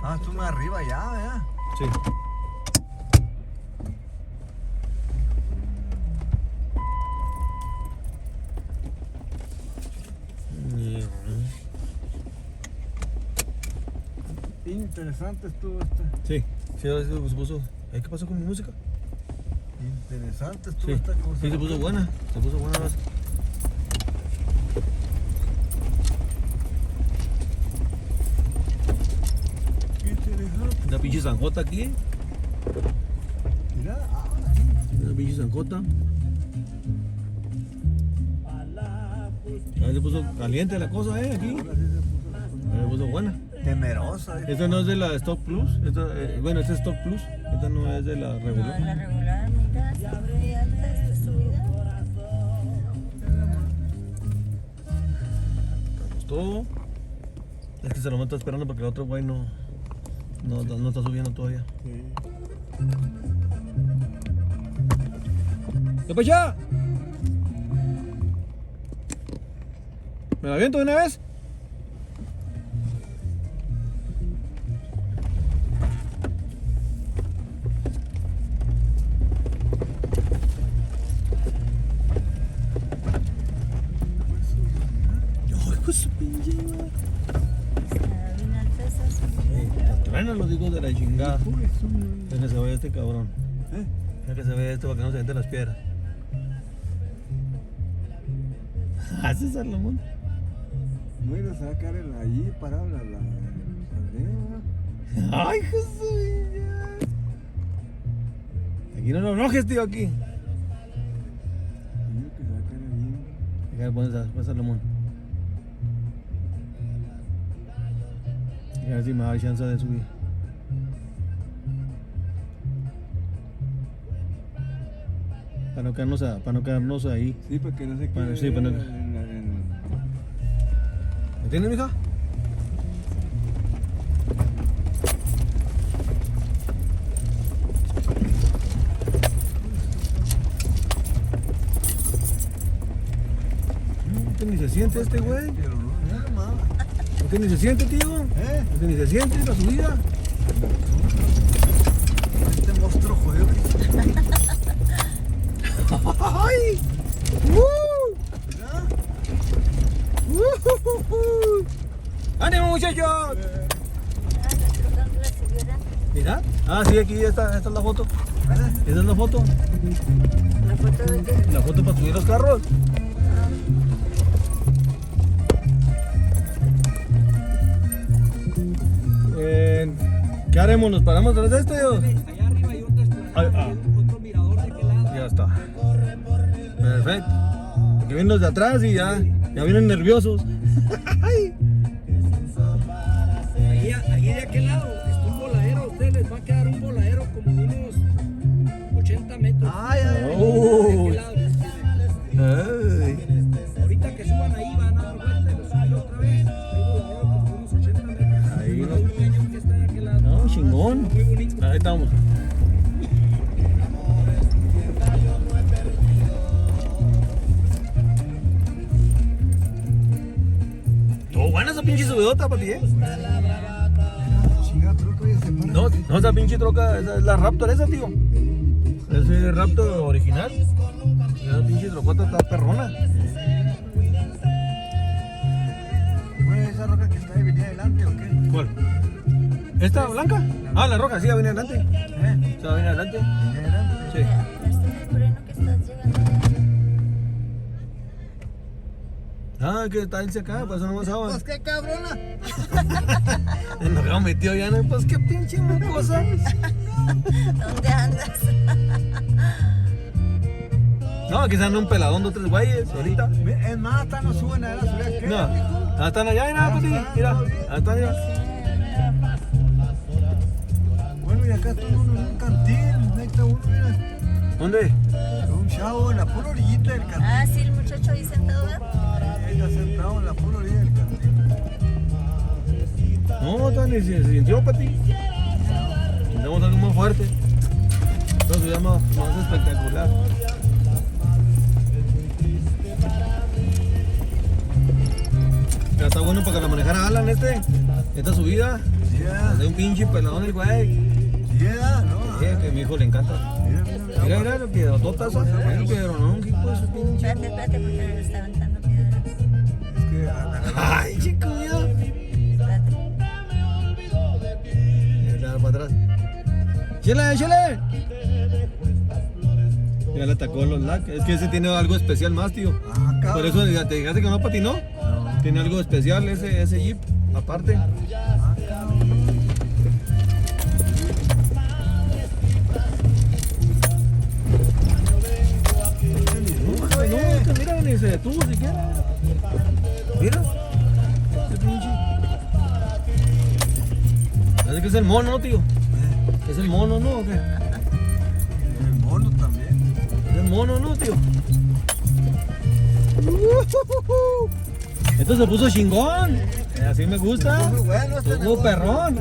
Ah, tú más arriba ya, ¿verdad? Sí. Interesante estuvo esta. Sí, sí, ahora sí se puso. ¿Qué pasó con mi música? Interesante estuvo Sí, esta cosa. sí, se puso buena. Se puso buena más. Interesante. Una pinche zanjota aquí. Mira, Una pinche zanjota. Ahí se puso caliente la cosa, aquí. ahora sí se puso Ahí se puso buena. temerosa. Esta no es de la Stock Plus. Esta, bueno, esta es Stock Plus. Esta no es de la No, regular. la regular, mira, está muy alta esta subida. Estamos todo. Es que Salomón está esperando porque el otro güey no está subiendo todavía. Sí. ¿Qué pasa? ¿Me la aviento de una vez? Ay, pues su pinche madre. Está bien alta esa subida. Truenan los hijos de la chingada. Deja que se vaya este cabrón. ¿Eh? Deja que se vaya este para que no se entre las piedras. ¿Haces Salomón? No ir a sacar allí parado el pandeo. Ay, Jesús. Aquí no lo enojes, tío, aquí. Tenía que sacar allí. Deja de poner Salomón. Y a ver si me da chance de subir. Para no quedarnos ahí. Sí, para que no se Bueno, quede. sí, para no- ¿Me entiendes, mija? No, que ni se siente este güey. Pero no, nada más. No, que ni se siente, tío. No, que ni se siente la subida. Este monstruo jodido que ¡Ay! mira. ¡Ánimo, muchachos! Ah, nosotros dónde la subiera. Mira. Ah, sí, aquí esta es la foto. Esta es la foto. La foto de que. La foto para subir los carros. ¿Qué haremos? ¿Nos paramos tras de esto, yo? Allá arriba hay otro otro mirador de aquel lado. Ya está. Perfecto. Porque vienen los de atrás y ya vienen nerviosos. Allí de aquel lado está un voladero. A ustedes les va a quedar un voladero como de unos 80 metros. Ay, ay, Oh. De aquel lado. Ay. Ahorita que suban ahí van a dar vuelta y lo suben otra vez. Hay voladero como de unos 80 metros. Ahí Es no. un cañón que está de aquel lado. No, chingón. Muy bonito. Ahí estamos. Estuvo buena esa pinche subidota, papi, chinga, troca ya se para. No, esa pinche troca, esa es la Raptor esa, tío. Ese es el Raptor original. Esa pinche trocota está perrona. Bueno, esa roca que está ahí venía adelante o qué? ¿Cuál? ¿Esta blanca? Ah, la roja, sí, va a venir adelante. ¿Eh? ¿Se va a venir adelante? Venía adelante. Sí. Ya está en el freno que estás llegando allá. Ah, que está irse acá, pues eso no pasaba. Pues qué cabrona. Nos habíamos metido ya, ¿no? Pues qué pinche mocosa. ¿Dónde andas? No, quizás no un peladón de 3 güeyes ahorita. Es más, hasta no suben a la subida que. No, ah, están allá, mira, Pati, mira, ahí están ya. Bueno, y acá está uno en un cantil. Ahí está uno, mira. ¿Dónde? Un chavo en la pura orillita del cantil. Ah, sí, el muchacho ahí sentado, ¿verdad? Ahí está sentado en la pura orilla del cantil. No, Tani, se sintió, Pati. Sentimos algo más fuerte. Esto se llama más espectacular. Ya está bueno para que la manejara Alan esta subida. Yeah, De un pinche peladón el güey. yeah, no. Sí, que a mi hijo le encanta. Mira, Mira, lo piedrototas, el piedronón, que hijo de su pinche. Espérate, porque le está aventando piedras. es que Ay, chico, mira. Espérate. Mira, para atrás. ¡Chile, chile! Ya le atacó los lag. Es que ese tiene algo especial más, tío. cabrón. Por eso ya te fijaste que no patinó. Tiene algo especial ese Jeep, aparte. No, mira, ni se detuvo siquiera. Mira. Ese pinche. Parece que es el mono, tío. Es el mono, ¿no? ¿O qué? El mono también. Es el mono, ¿no, tío? Esto se puso chingón. Así me gusta. Muy bueno este Estuvo negocio. perrón.